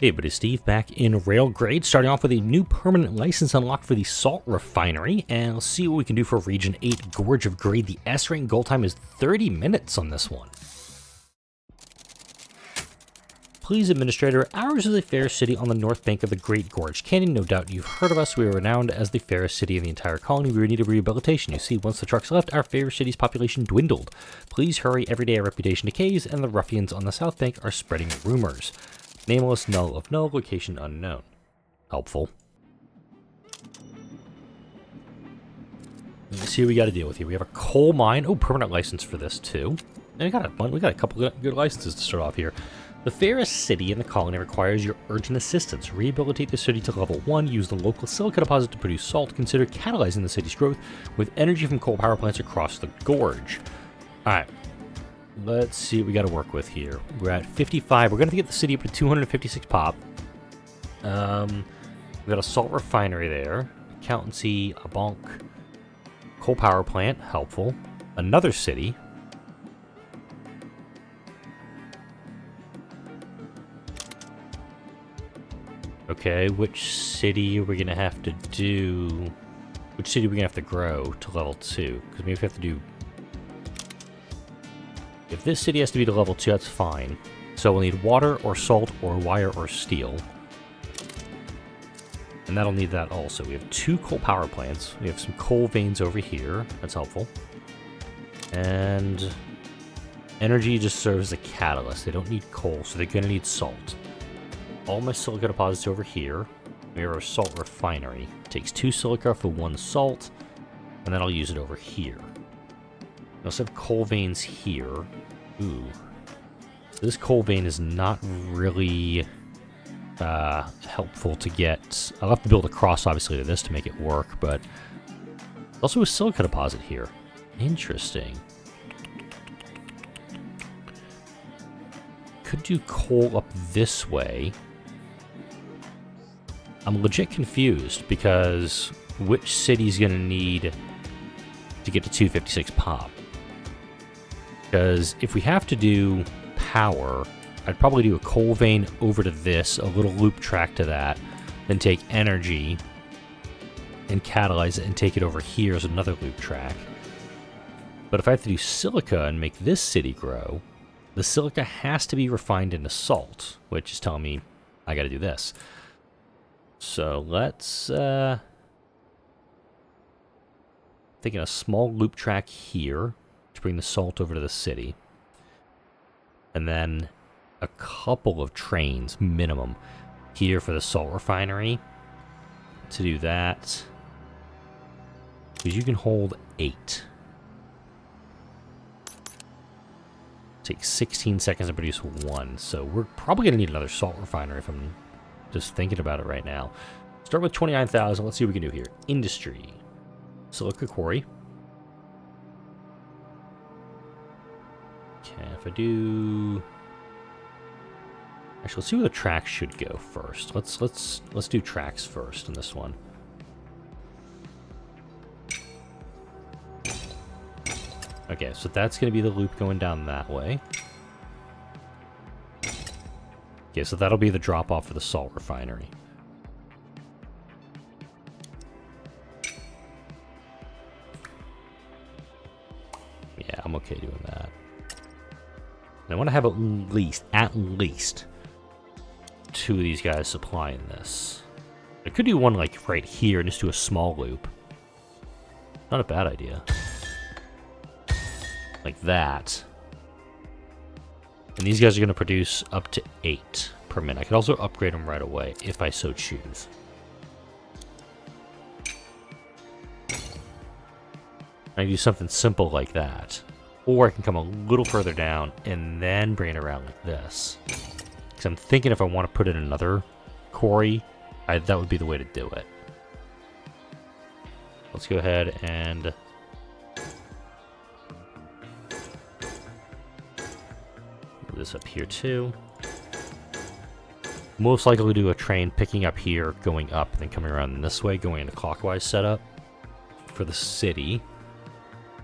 Hey, but it's Steve back in Railgrade, starting off with a new permanent license unlocked for the Salt Refinery, and let's see what we can do for Region 8 Gorge of Greed. The S-rank goal time is 30 minutes on this one. Please, Administrator, ours is a fair city on the north bank of the Great Gorge Canyon. No doubt you've heard of us. We are renowned as the fairest city in the entire colony. We need a rehabilitation. You see, once the trucks left, our fair city's population dwindled. Please hurry. Every day our reputation decays, and the ruffians on the south bank are spreading rumors. Nameless, null of null, location unknown. Helpful. Let's see what we got to deal with here. We have a coal mine. Oh, permanent license for this too. And we got a couple good licenses to start off here. The fairest city in the colony requires your urgent assistance. Rehabilitate the city to level 1. Use the local silica deposit to produce salt. Consider catalyzing the city's growth with energy from coal power plants across the gorge. Alright. Let's see what we got to work with here. We're at 55. We're going to get the city up to 256 pop. We've got a salt refinery there. Accountancy, a bonk. Coal power plant, helpful. Another city. Okay, which city are we going to have to do? Which city are we going to have to grow to level 2? Because maybe we have to do... If this city has to be to level 2, that's fine. So we'll need water or salt or wire or steel. And that'll need that also. We have 2 coal power plants. We have some coal veins over here. That's helpful. And energy just serves as a catalyst. They don't need coal, so they're going to need salt. All my silica deposits over here. We have our salt refinery. It takes 2 silica for 1 salt, and then I'll use it over here. We also have coal veins here. Ooh. This coal vein is not really helpful to get. I'll have to build a cross, obviously, to this to make it work, but also a silica deposit here. Interesting. Could do coal up this way. I'm legit confused because which city's going to need to get to 256 pop? Because if we have to do power, I'd probably do a coal vein over to this, a little loop track to that, then take energy and catalyze it and take it over here as another loop track. But if I have to do silica and make this city grow, the silica has to be refined into salt, which is telling me I got to do this. So let's thinking a small loop track here to bring the salt over to the city. And then a couple of trains, minimum, here for the salt refinery to do that. Because you can hold 8. Takes 16 seconds to produce 1, so we're probably going to need another salt refinery if I'm just thinking about it right now. Start with 29,000. Let's see what we can do here. Industry. Silica quarry. Okay, if I do... Actually, let's see where the tracks should go first. Let's do tracks first in this one. Okay, so that's going to be the loop going down that way. Okay, so that'll be the drop-off for the salt refinery. Yeah, I'm okay doing that. And I want to have at least 2 of these guys supplying this. I could do one like right here and just do a small loop. Not a bad idea. Like that. And these guys are going to produce up to 8 per minute. I could also upgrade them right away if I so choose. I can do something simple like that. Or I can come a little further down and then bring it around like this. Because I'm thinking if I want to put in another quarry, that would be the way to do it. Let's go ahead and... this up here too. Most likely do a train picking up here, going up, and then coming around this way, going into clockwise setup for the city.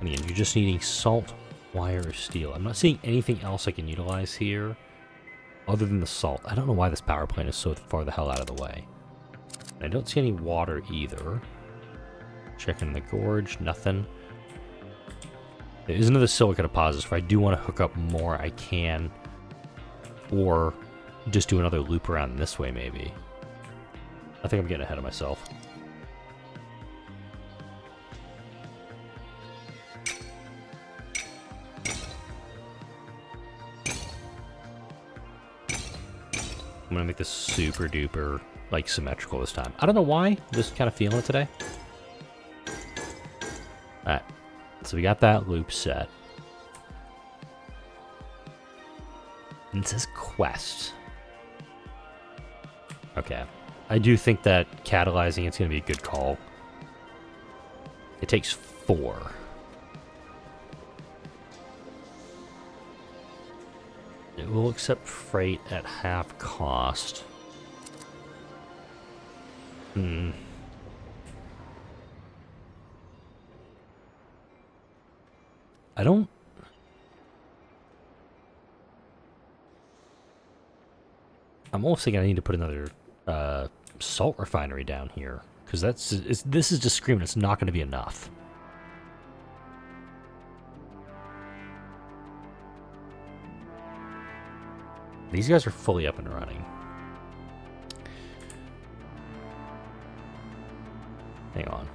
And again, you're just needing salt, wire, or steel. I'm not seeing anything else I can utilize here. other than the salt. I don't know why this power plant is so far the hell out of the way. I don't see any water either. Checking the gorge, nothing. There is another silica deposit, so if I do want to hook up more, I can. Or just do another loop around this way, maybe. I think I'm getting ahead of myself. I'm gonna make this super duper, like, symmetrical this time. I don't know why, I'm just kind of feeling it today. Alright, so we got that loop set. And it says quest. Okay. I do think that catalyzing it's going to be a good call. It takes 4. It will accept freight at half cost. I don't... I'm almost thinking I need to put another salt refinery down here, because this is just screaming it's not going to be enough. These guys are fully up and running. Hang on.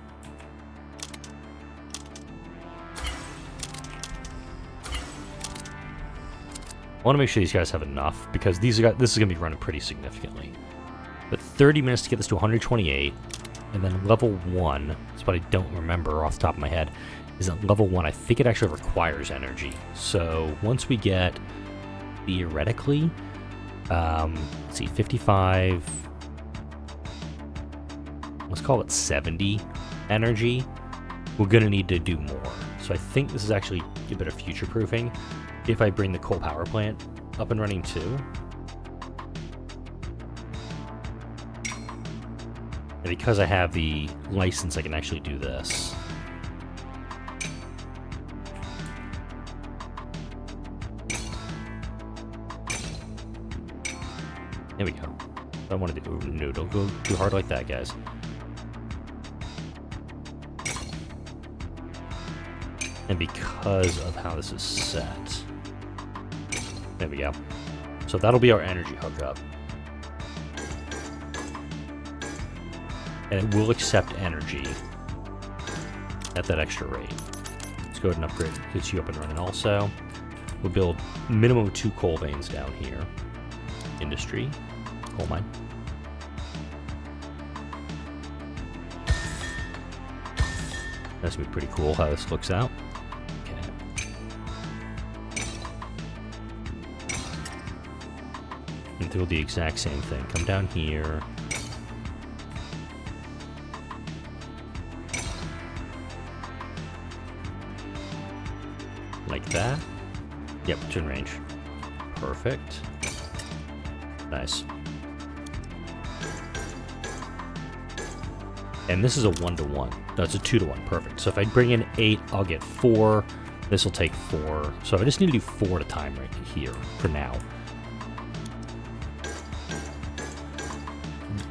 I want to make sure these guys have enough, because this is going to be running pretty significantly. But 30 minutes to get this to 128, and then level 1, that's what I don't remember off the top of my head, is at level 1, I think it actually requires energy. So once we get, theoretically, let's see, 55, let's call it 70 energy, we're going to need to do more. So I think this is actually a bit of future-proofing. If I bring the coal power plant up and running too. And because I have the license, I can actually do this. There we go. I don't want to do... No, don't go too hard like that, guys. And because of how this is set... There we go. So that'll be our energy hookup. And it will accept energy at that extra rate. Let's go ahead and upgrade, get you up and running also. We'll build minimum 2 coal veins down here. Industry, coal mine. That's gonna be pretty cool how this looks out. And do the exact same thing. Come down here. Like that. Yep, turn range. Perfect. Nice. And this is a 1-to-1. That's a 2-to-1. Perfect. So if I bring in 8, I'll get 4. This will take 4. So I just need to do 4 at a time right here for now.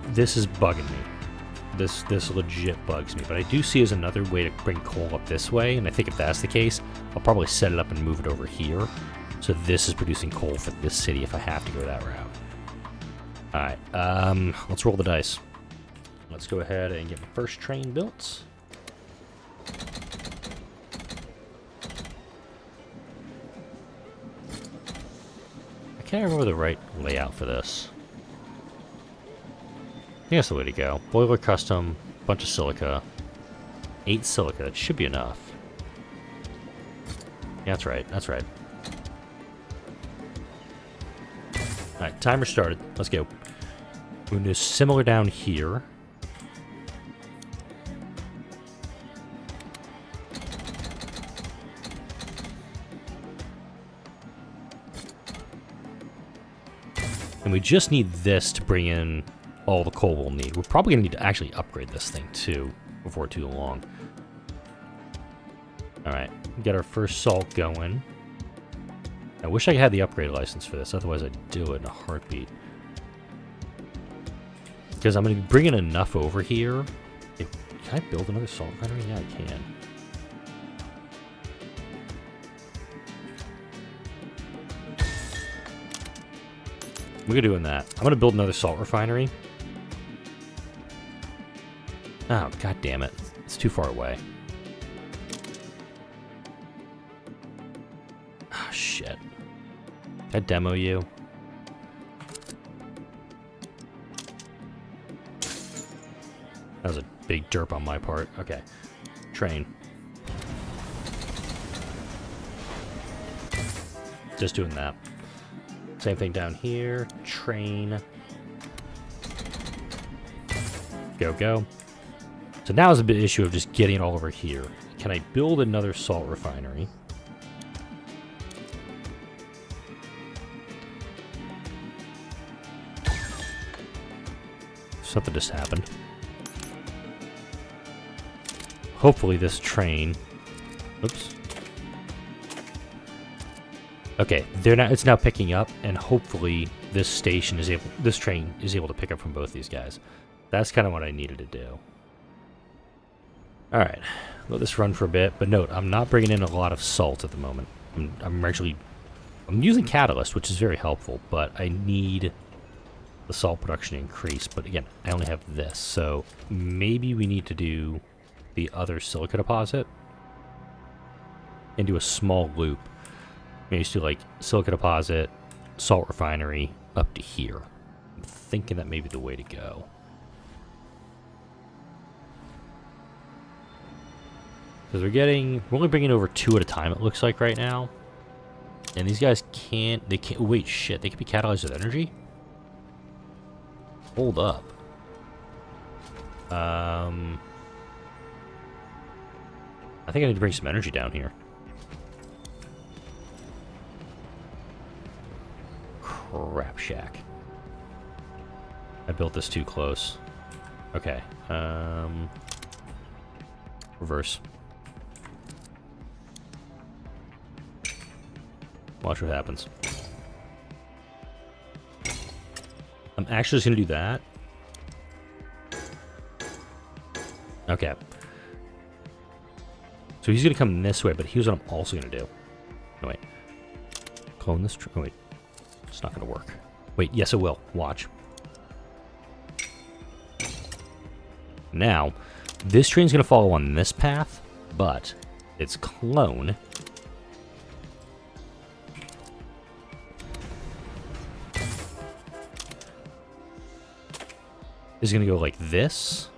This is bugging me. This legit bugs me. But I do see as another way to bring coal up this way, and I think if that's the case, I'll probably set it up and move it over here. So this is producing coal for this city if I have to go that route. Alright, let's roll the dice. Let's go ahead and get my first train built. I can't remember the right layout for this. I think that's the way to go. Boiler custom, bunch of silica. 8 silica, that should be enough. Yeah, that's right, that's right. Alright, timer started. Let's go. We're going to do similar down here. And we just need this to bring in all the coal we'll need. We're probably going to need to actually upgrade this thing too before too long. Alright, get our first salt going. I wish I had the upgrade license for this, otherwise I'd do it in a heartbeat. Because I'm going to be bringing enough over here. Can I build another salt refinery? Yeah, I can. We're doing that. I'm going to build another salt refinery. Oh, god damn it. It's too far away. Ah, shit. Can I demo you? That was a big derp on my part. Okay. Train. Just doing that. Same thing down here. Train. Go, go. So now is a bit issue of just getting it all over here. Can I build another salt refinery? Something just happened. Hopefully this train... Oops. Okay, it's now picking up, and hopefully this train is able to pick up from both these guys. That's kind of what I needed to do. Alright, let this run for a bit, but note, I'm not bringing in a lot of salt at the moment. I'm using catalyst, which is very helpful, but I need the salt production to increase. But again, I only have this, so maybe we need to do the other silica deposit and do a small loop. Maybe just do like silica deposit, salt refinery up to here. I'm thinking that may be the way to go. Because we're only bringing over 2 at a time, it looks like right now. And these guys wait, shit, they can be catalyzed with energy? Hold up. I think I need to bring some energy down here. Crap shack. I built this too close. Okay. Reverse. Watch what happens. I'm actually just going to do that. Okay. So he's going to come this way, but here's what I'm also going to do. No, wait. Clone this. Oh, wait. It's not going to work. Wait, yes, it will. Watch. Now, this train's going to follow on this path, but its clone is going to go like this,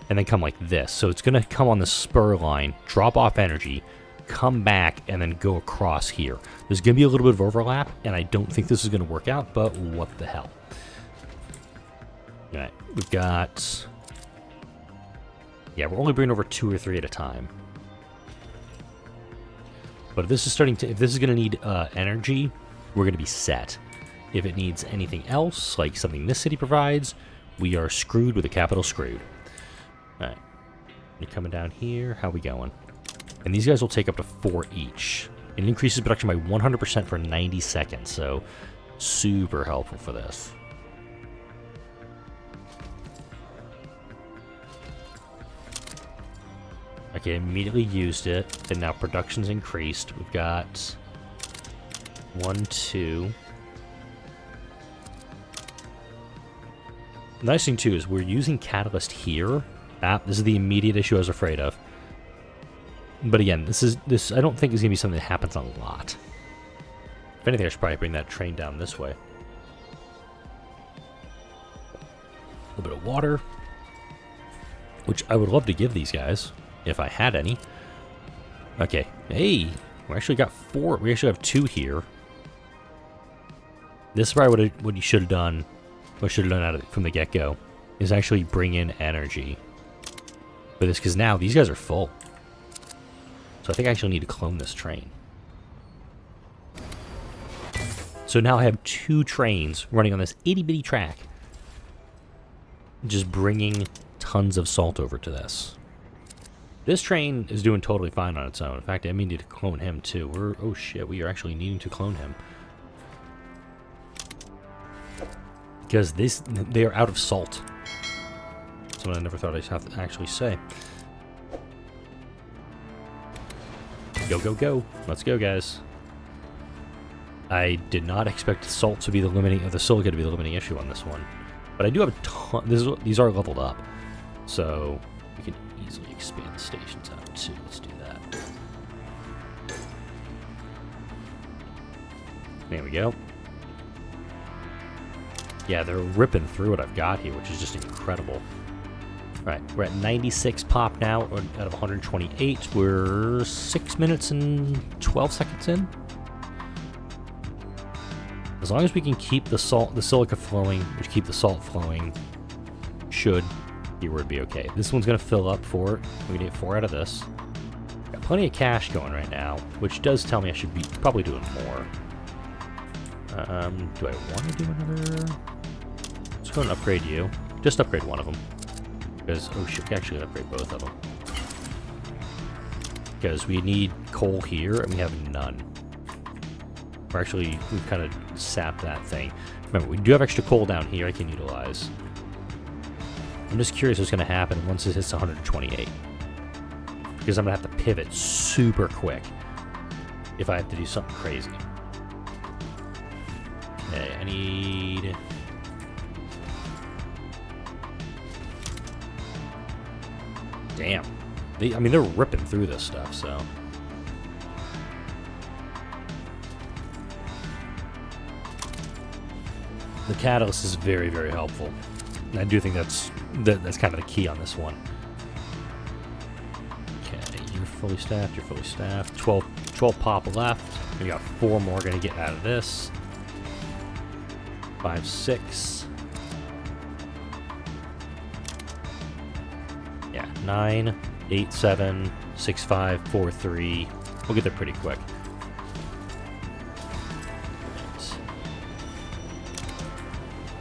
and then come like this. So it's going to come on the spur line, drop off energy, come back, and then go across here. There's going to be a little bit of overlap, and I don't think this is going to work out, but what the hell. Alright, we've got... Yeah, we're only bringing over 2 or 3 at a time. But if this is going to need energy, we're going to be set. If it needs anything else, like something this city provides, we are screwed with a capital screwed. Alright. You're coming down here. How we going? And these guys will take up to 4 each. It increases production by 100% for 90 seconds, so super helpful for this. Okay, immediately used it, and now production's increased. We've got 1, 2... The nice thing, too, is we're using Catalyst here. This is the immediate issue I was afraid of. But again, this I don't think is going to be something that happens a lot. If anything, I should probably bring that train down this way. A little bit of water, which I would love to give these guys, if I had any. Okay, hey, we actually got 4. We actually have 2 here. This is probably what you should have done. What I should have done from the get-go is actually bring in energy for this, because now these guys are full. So I think I actually need to clone this train. So now I have 2 trains running on this itty-bitty track, just bringing tons of salt over to this. This train is doing totally fine on its own. In fact, I may need to clone him too. Oh shit, we are actually needing to clone him. Because they are out of salt. Something I never thought I'd have to actually say. Go, go, go. Let's go, guys. I did not expect salt to be the limiting, or the silica to be the limiting issue on this one. But I do have a ton, these are leveled up. So we can easily expand the stations out too. Let's do that. There we go. Yeah, they're ripping through what I've got here, which is just incredible. Right, we're at 96 pop now, out of 128. We're 6 minutes and 12 seconds in. As long as we can keep the silica flowing, which keep the salt flowing, should keyword be okay. This one's gonna fill up 4. We can get 4 out of this. Got plenty of cash going right now, which does tell me I should be probably doing more. Do I want to do another? Let's go and upgrade you. Just upgrade one of them. Because, oh shit, we actually upgrade both of them. Because we need coal here, and we have none. We've kind of sapped that thing. Remember, we do have extra coal down here I can utilize. I'm just curious what's going to happen once it hits 128. Because I'm going to have to pivot super quick if I have to do something crazy. Okay, I need... Damn. I mean, they're ripping through this stuff, so... The catalyst is very, very helpful. And I do think that's kind of the key on this one. Okay, you're fully staffed, you're fully staffed. 12 pop left. We got 4 more going to get out of this. 5, 6. Yeah, 9, 8, 7, 6, 5, 4, 3. We'll get there pretty quick.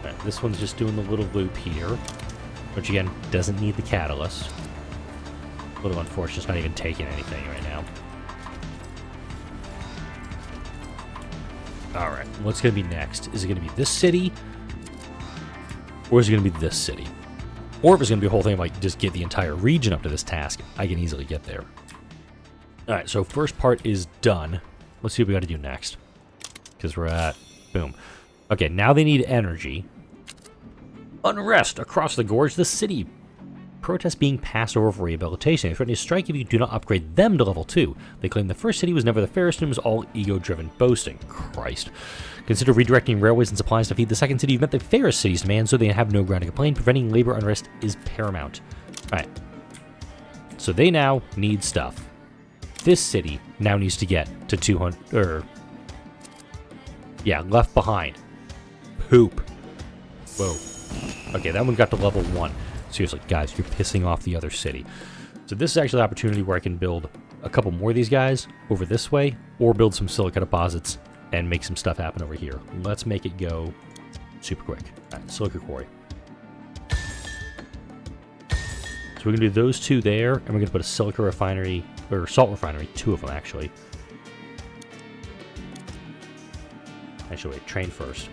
Right, this one's just doing the little loop here, which again doesn't need the catalyst. A little unfortunate, it's not even taking anything right now. Alright, what's going to be next? Is it going to be this city? Or is it going to be this city? Or if it's going to be a whole thing of like, just get the entire region up to this task, I can easily get there. Alright, so first part is done. Let's see what we got to do next. Because we're at... Boom. Okay, now they need energy. Unrest across the gorge, the city. Protests being passed over for rehabilitation. They threaten to strike if you do not upgrade them to level 2. They claim the first city was never the fairest and was all ego-driven boasting. Christ. Consider redirecting railways and supplies to feed the second city. You've met the fairest city's demand, so they have no ground to complain. Preventing labor unrest is paramount. Alright. So they now need stuff. This city now needs to get to 200... Yeah, left behind. Poop. Whoa. Okay, that one got to level 1. Seriously, guys, you're pissing off the other city. So this is actually an opportunity where I can build a couple more of these guys over this way, or build some silica deposits and make some stuff happen over here. Let's make it go super quick. All right, silica quarry. So we're going to do those 2 there, and we're going to put a silica refinery, or salt refinery, 2 of them actually. Actually, wait, train first.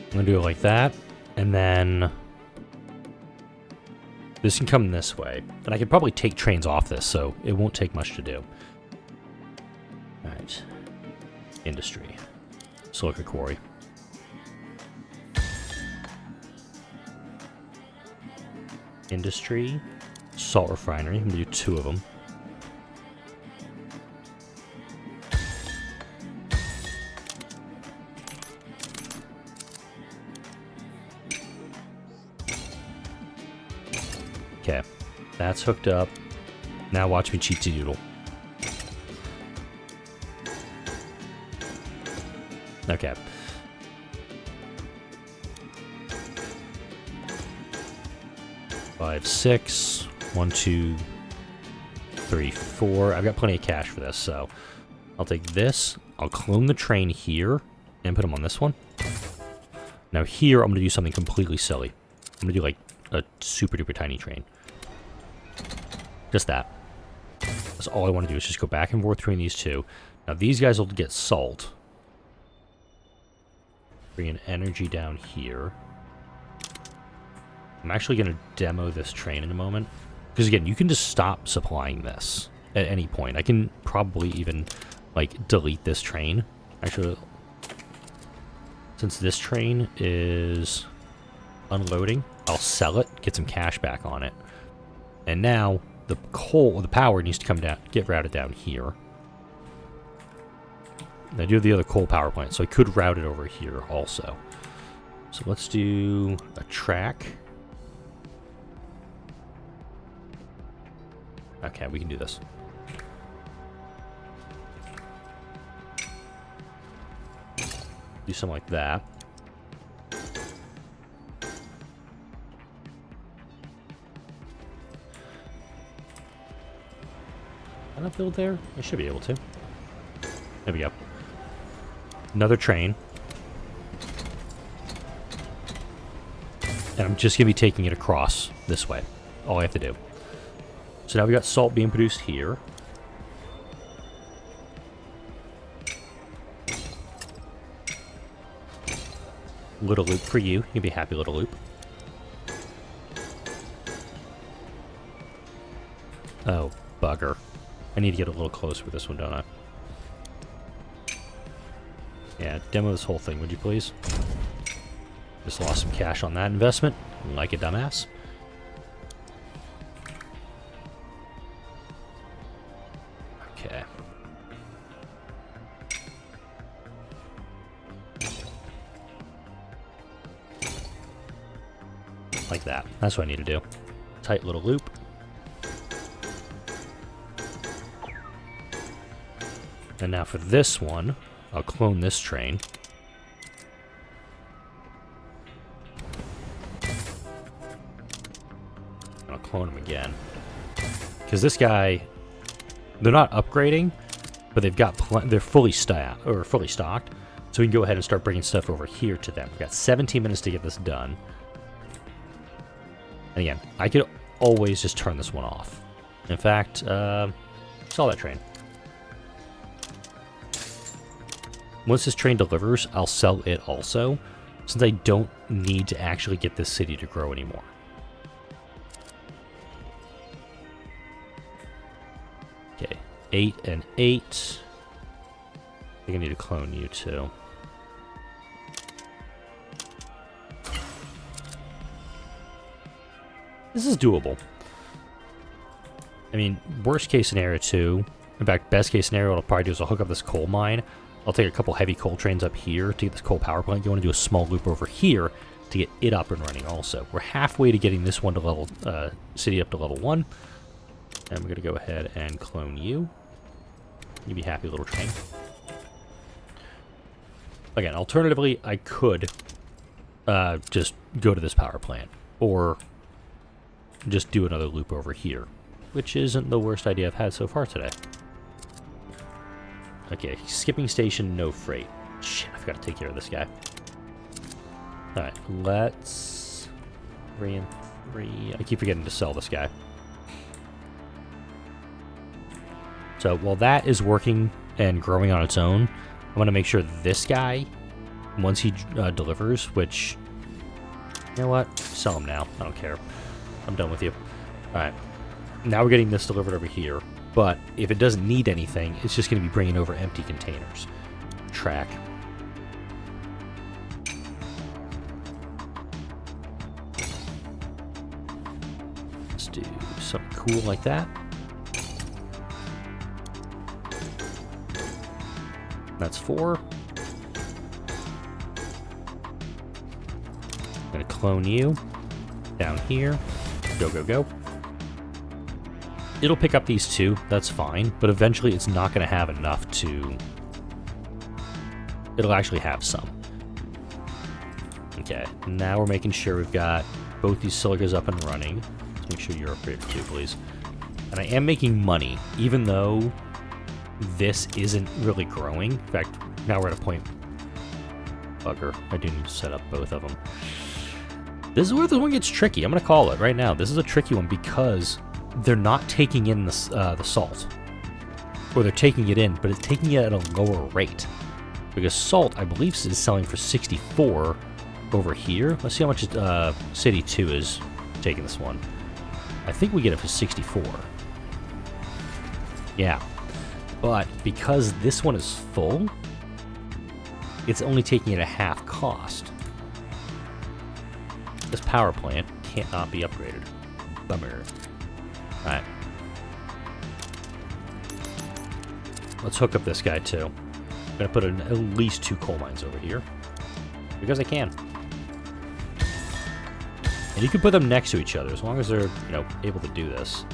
I'm going to do it like that, and then this can come this way. And I could probably take trains off this, so it won't take much to do. Alright. Industry. Silica quarry. Industry. Salt refinery. I'm going to do 2 of them. Okay, that's hooked up. Now watch me cheat to doodle. Okay. Five, 6. 1, 2, 3, 4. I've got plenty of cash for this, so I'll take this. I'll clone the train here and put them on this one. Now here, I'm going to do something completely silly. I'm going to do like a super duper tiny train. Just that. That's all I want to do is just go back and forth between these two. Now these guys will get salt. Bring in energy down here. I'm actually going to demo this train in a moment. Because again, you can just stop supplying this at any point. I can probably even, like, delete this train. Actually, since this train is unloading, I'll sell it, get some cash back on it. And now, the coal, the power needs to come down, get routed down here. And I do have the other coal power plant, so I could route it over here also. So let's do a track. Okay, we can do this. Do something like that. Can I build there? I should be able to. There we go. Another train. And I'm just going to be taking it across this way. All I have to do. So now we got salt being produced here. Little loop for you. You'll be happy, little loop. Oh, bugger. I need to get a little closer with this one, don't I? Yeah, demo this whole thing, would you please? Just lost some cash on that investment. Like a dumbass. Okay. Like that. That's what I need to do. Tight little loop. And now for this one, I'll clone this train. I'll clone him again. Because this guy, they're not upgrading, but they've got they're fully stocked. So we can go ahead and start bringing stuff over here to them. We've got 17 minutes to get this done. And again, I could always just turn this one off. In fact, sell that train. Once this train delivers, I'll sell it also, since I don't need to actually get this city to grow anymore. Okay, 8 and 8. I think I need to clone you too. This is doable. I mean, worst case scenario too. In fact, best case scenario, what I'll probably do is I'll hook up this coal mine. I'll take a couple heavy coal trains up here to get this coal power plant. You want to do a small loop over here to get it up and running also. We're halfway to getting this one to level, city up to level 1. And we're going to go ahead and clone you. You'd be happy, little train. Again, alternatively, I could just go to this power plant. Or just do another loop over here. Which isn't the worst idea I've had so far today. Okay, skipping station, no freight. Shit, I forgot to take care of this guy. Alright, let's... 3 and 3... I keep forgetting to sell this guy. So, while that is working and growing on its own, I'm going to make sure this guy, once he delivers, which... You know what? Sell him now. I don't care. I'm done with you. Alright. Now we're getting this delivered over here. But if it doesn't need anything, it's just going to be bringing over empty containers. Track. Let's do something cool like that. That's 4. I'm going to clone you down here. Go, go, go. It'll pick up these two, that's fine, but eventually it's not going to have enough to... It'll actually have some. Okay, now we're making sure we've got both these silicas up and running. Let's make sure you're upgraded too, please. And I am making money, even though this isn't really growing. In fact, now we're at a point... Bugger. I do need to set up both of them. This is where the one gets tricky. I'm going to call it right now. This is a tricky one because they're not taking in the salt. Or they're taking it in, but it's taking it at a lower rate. Because salt, I believe, is selling for 64 over here. Let's see how much City 2 is taking this one. I think we get it for 64. Yeah. But because this one is full, it's only taking it at half cost. This power plant cannot be upgraded. Bummer. Alright. Let's hook up this guy too. I'm going to put at least 2 coal mines over here. Because I can. And you can put them next to each other as long as they're, you know, able to do this.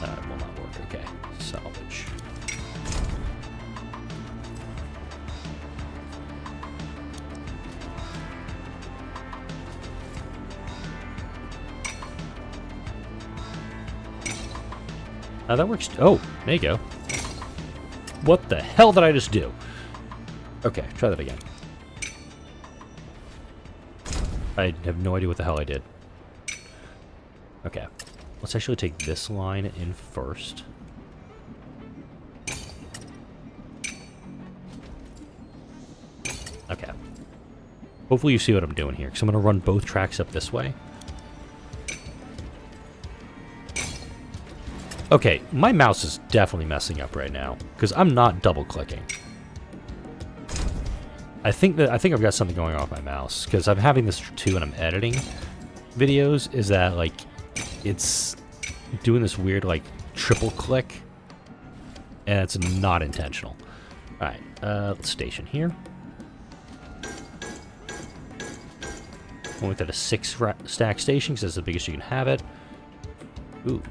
That will not work. Okay. Salvage. That works. Oh, there you go. What the hell did I just do? Okay, try that again. I have no idea what the hell I did. Okay. Let's actually take this line in first. Okay. Hopefully you see what I'm doing here, because I'm going to run both tracks up this way. Okay, my mouse is definitely messing up right now, because I'm not double-clicking. I think I've got something going on with my mouse, because I'm having this too when I'm editing videos, is that, like, it's doing this weird, like, triple click, and it's not intentional. Alright, let's station here. Went with it a 6 stack station, because that's the biggest you can have it. Ooh.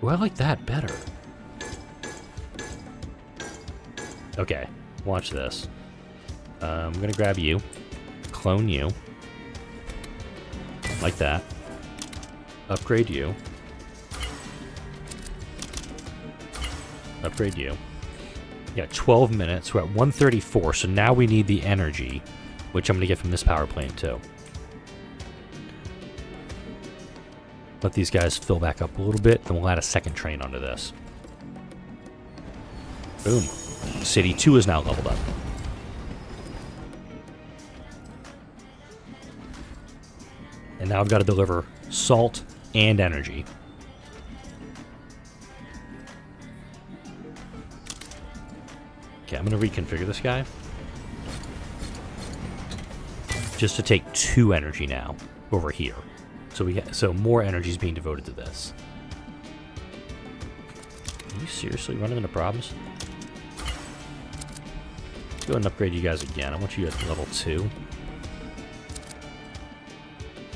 Ooh, I like that better. Okay. Watch this. I'm going to grab you, clone you, like that, upgrade you, upgrade you. Yeah, 12 minutes. We're at 134, so now we need the energy, which I'm going to get from this power plant too. Let these guys fill back up a little bit, then we'll add a second train onto this. Boom. City 2 is now leveled up. And now I've got to deliver salt and energy. Okay, I'm going to reconfigure this guy. Just to take 2 energy now over here. So more energy is being devoted to this. Are you seriously running into problems? Go ahead and upgrade you guys again. I want you at level 2.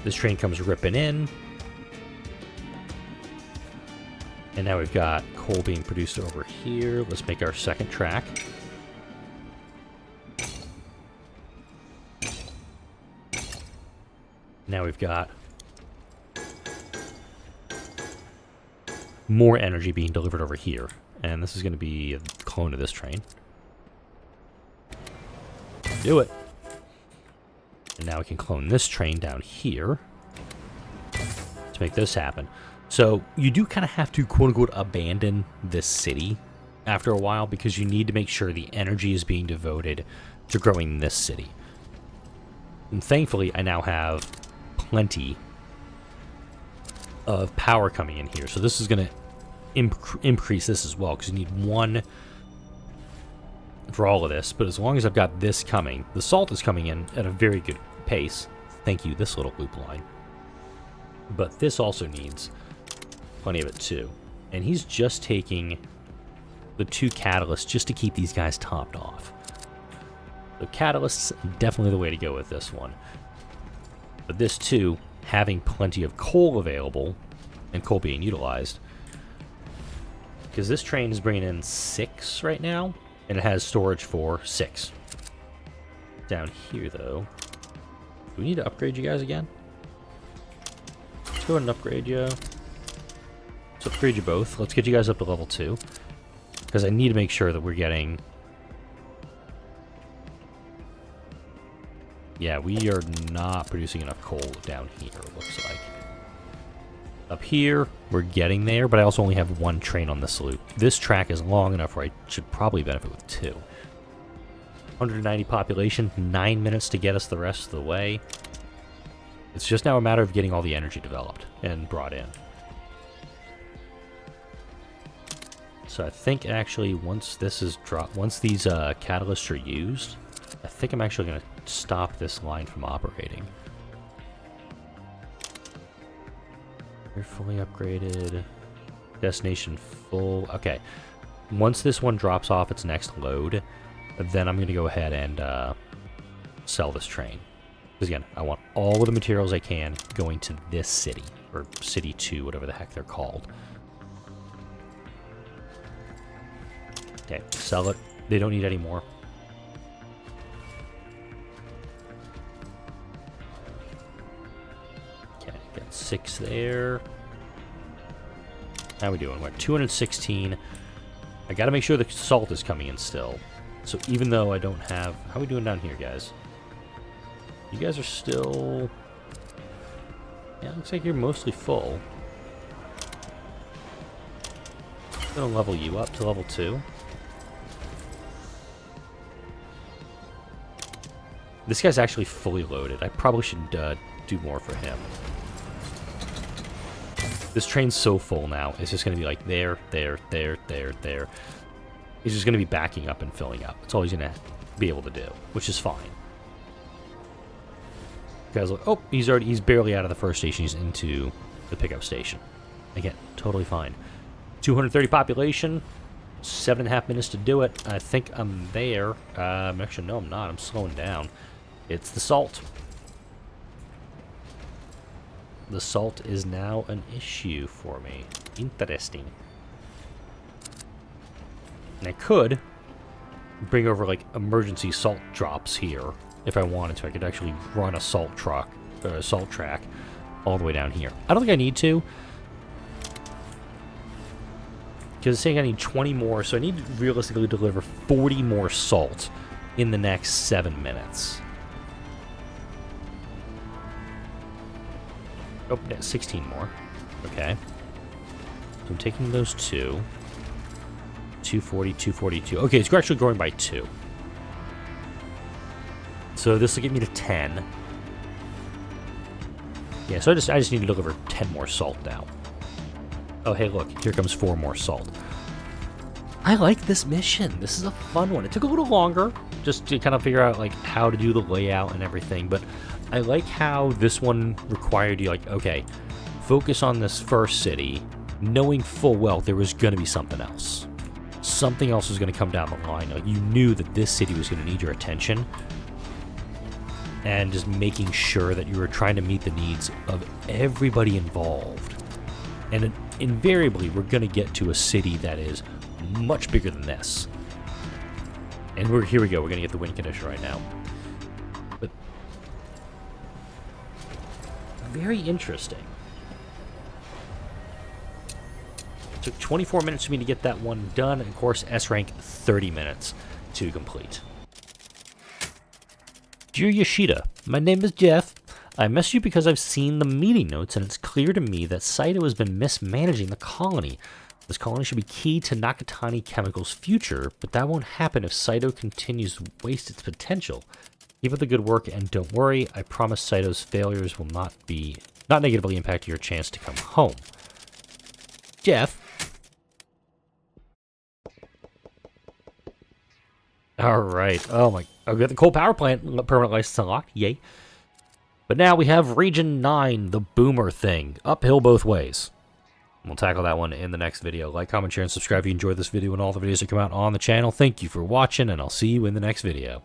This train comes ripping in. And now we've got coal being produced over here. Let's make our second track. Now we've got more energy being delivered over here. And this is going to be a clone of this train. Do it. And now we can clone this train down here to make this happen. So you do kind of have to, quote-unquote, abandon this city after a while because you need to make sure the energy is being devoted to growing this city. And thankfully, I now have plenty of power coming in here. So this is going to increase this as well because you need 1 for all of this. But as long as I've got this coming, the salt is coming in at a very good pace. Thank you, this little loop line. But this also needs plenty of it too. And he's just taking the 2 catalysts just to keep these guys topped off. The catalysts, definitely the way to go with this one. But this too, having plenty of coal available and coal being utilized. Because this train is bringing in 6 right now, and it has storage for 6. Down here though, do we need to upgrade you guys again? Let's go ahead and upgrade you. Let's upgrade you both. Let's get you guys up to level 2. Because I need to make sure that we're getting... Yeah, we are not producing enough coal down here, it looks like. Up here, we're getting there, but I also only have 1 train on this loop. This track is long enough where I should probably benefit with 2. 190 population, 9 minutes to get us the rest of the way. It's just now a matter of getting all the energy developed and brought in. So I think actually once this is dropped, once these catalysts are used, I think I'm actually going to stop this line from operating. You're fully upgraded. Destination full. Okay. Once this one drops off its next load, then I'm going to go ahead and sell this train. Because again, I want all of the materials I can going to this city. Or City 2, whatever the heck they're called. Okay, sell it. They don't need any more. Okay, got 6 there. How we doing? We're at 216. I gotta make sure the salt is coming in still. So even though I don't have... How are we doing down here, guys? You guys are still... Yeah, looks like you're mostly full. I'm gonna level you up to level 2. This guy's actually fully loaded. I probably should do more for him. This train's so full now. It's just going to be like there. He's just going to be backing up and filling up. That's all he's going to be able to do, which is fine. Guys, look, oh, he's barely out of the first station. He's into the pickup station. Again, totally fine. 230 population. 7.5 minutes to do it. I think I'm there. Actually, no, I'm not. I'm slowing down. It's the salt. The salt is now an issue for me. Interesting. And I could bring over, like, emergency salt drops here if I wanted to. I could actually run a salt truck, or a salt track all the way down here. I don't think I need to. Because it's saying I need 20 more, so I need to realistically deliver 40 more salt in the next 7 minutes. Oh, yeah, 16 more. Okay. So I'm taking those 2. 240, 242. Okay, it's actually growing by 2. So this will get me to 10. Yeah, so I just need to deliver 10 more salt now. Oh, hey, look, here comes 4 more salt. I like this mission. This is a fun one. It took a little longer just to kind of figure out, like, how to do the layout and everything, but I like how this one required you, like, okay, focus on this first city, knowing full well there was going to be something else. Something else was going to come down the line. Like, you knew that this city was going to need your attention, and just making sure that you were trying to meet the needs of everybody involved. And invariably, we're going to get to a city that is much bigger than this. And here we go. We're going to get the win condition right now. But very interesting. It took 24 minutes for me to get that one done. And of course, S rank 30 minutes to complete. Dear Yoshida, my name is Jeff. I messaged you because I've seen the meeting notes, and it's clear to me that Saito has been mismanaging the colony. This colony should be key to Nakatani Chemical's future, but that won't happen if Saito continues to waste its potential. Keep up the good work, and don't worry, I promise Saito's failures will not negatively impact your chance to come home. Jeff. Alright, oh my, I've got the coal power plant permanent license unlocked, yay. But now we have Region 9, the boomer thing. Uphill both ways. We'll tackle that one in the next video. Like, comment, share, and subscribe if you enjoyed this video and all the videos that come out on the channel. Thank you for watching, and I'll see you in the next video.